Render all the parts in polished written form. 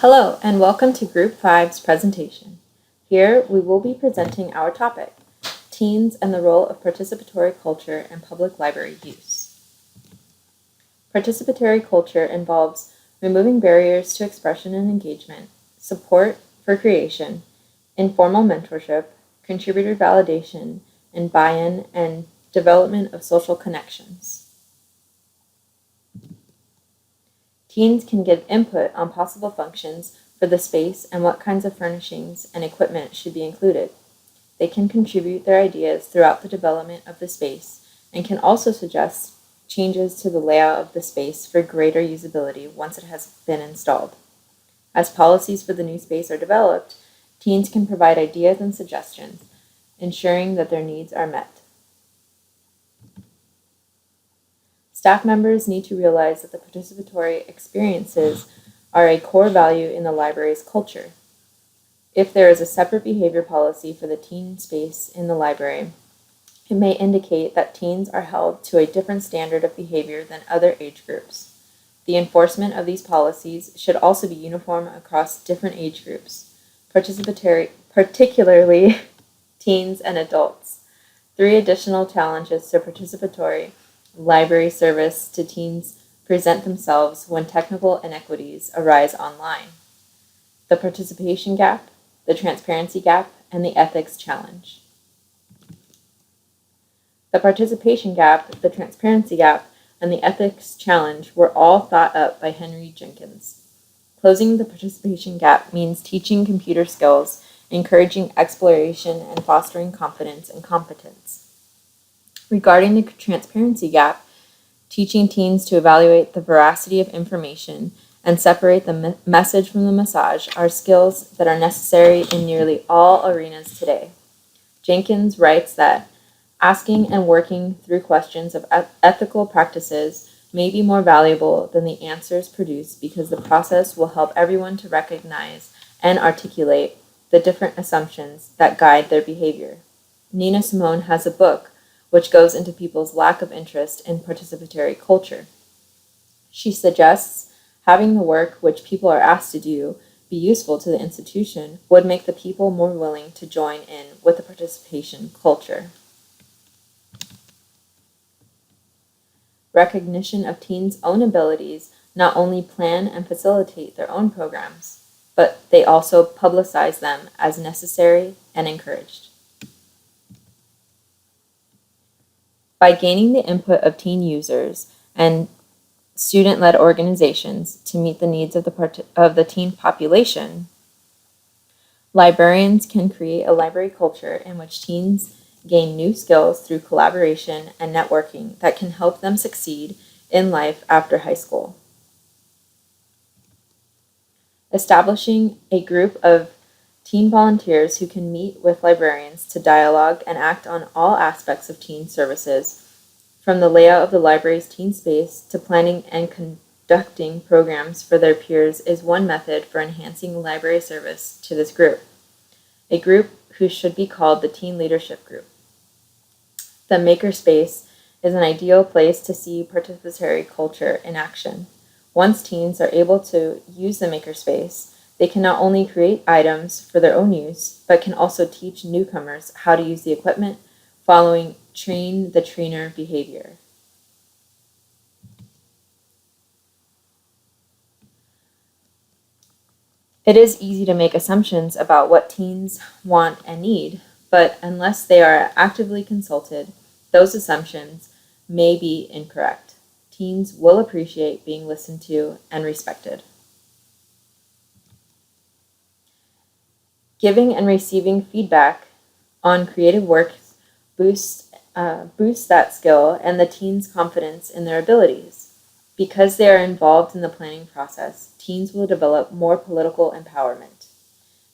Hello, and welcome to Group 5's presentation. Here, we will be presenting our topic, Teens and the Role of Participatory Culture in Public Library Use. Participatory culture involves removing barriers to expression and engagement, support for creation, informal mentorship, contributor validation, and buy-in and development of social connections. Teens can give input on possible functions for the space and what kinds of furnishings and equipment should be included. They can contribute their ideas throughout the development of the space and can also suggest changes to the layout of the space for greater usability once it has been installed. As policies for the new space are developed, teens can provide ideas and suggestions, ensuring that their needs are met. Staff members need to realize that the participatory experiences are a core value in the library's culture. If there is a separate behavior policy for the teen space in the library, it may indicate that teens are held to a different standard of behavior than other age groups. The enforcement of these policies should also be uniform across different age groups, particularly teens and adults. 3 additional challenges to participatory library service to teens present themselves when technical inequities arise online: the participation gap, the transparency gap, and the ethics challenge. The participation gap, the transparency gap, and the ethics challenge were all thought up by Henry Jenkins. Closing the participation gap means teaching computer skills, encouraging exploration, and fostering confidence and competence. Regarding the transparency gap, teaching teens to evaluate the veracity of information and separate the message from the massage are skills that are necessary in nearly all arenas today. Jenkins writes that asking and working through questions of ethical practices may be more valuable than the answers produced because the process will help everyone to recognize and articulate the different assumptions that guide their behavior. Nina Simone has a book which goes into people's lack of interest in participatory culture. She suggests having the work which people are asked to do be useful to the institution would make the people more willing to join in with the participation culture. Recognition of teens' own abilities not only plan and facilitate their own programs, but they also publicize them as necessary and encouraged. By gaining the input of teen users and student-led organizations to meet the needs of the teen population, librarians can create a library culture in which teens gain new skills through collaboration and networking that can help them succeed in life after high school. Establishing a group of teen volunteers who can meet with librarians to dialogue and act on all aspects of teen services, from the layout of the library's teen space to planning and conducting programs for their peers, is one method for enhancing library service to this group, a group who should be called the Teen Leadership Group. The makerspace is an ideal place to see participatory culture in action. Once teens are able to use the makerspace, they can not only create items for their own use, but can also teach newcomers how to use the equipment, following train the trainer behavior. It is easy to make assumptions about what teens want and need, but unless they are actively consulted, those assumptions may be incorrect. Teens will appreciate being listened to and respected. Giving and receiving feedback on creative work boosts that skill and the teens' confidence in their abilities. Because they are involved in the planning process, teens will develop more political empowerment.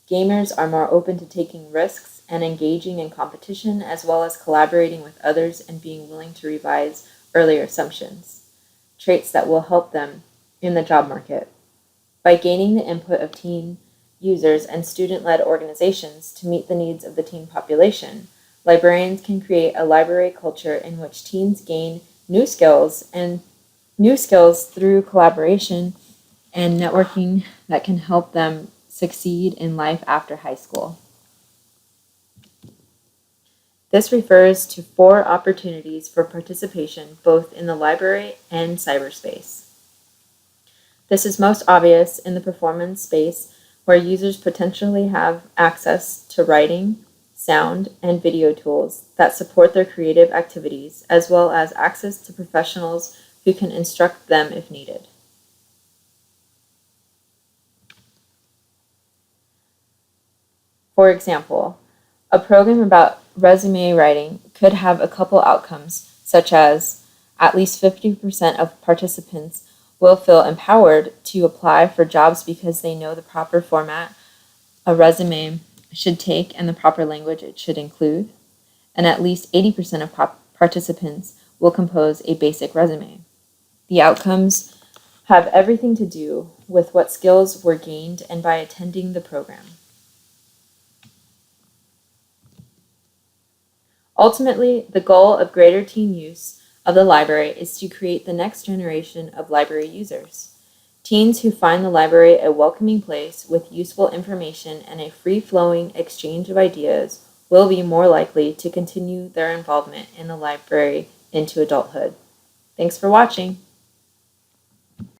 Gamers are more open to taking risks and engaging in competition, as well as collaborating with others and being willing to revise earlier assumptions, traits that will help them in the job market. By gaining the input of teen users and student-led organizations to meet the needs of the teen population, librarians can create a library culture in which teens gain new skills through collaboration and networking that can help them succeed in life after high school. This refers to 4 opportunities for participation both in the library and cyberspace. This is most obvious in the performance space, where users potentially have access to writing, sound, and video tools that support their creative activities, as well as access to professionals who can instruct them if needed. For example, a program about resume writing could have a couple outcomes, such as at least 50% of participants will feel empowered to apply for jobs because they know the proper format a resume should take and the proper language it should include, and at least 80% of participants will compose a basic resume. The outcomes have everything to do with what skills were gained and by attending the program. Ultimately, the goal of greater teen use of the library is to create the next generation of library users. Teens who find the library a welcoming place with useful information and a free-flowing exchange of ideas will be more likely to continue their involvement in the library into adulthood. Thanks for watching.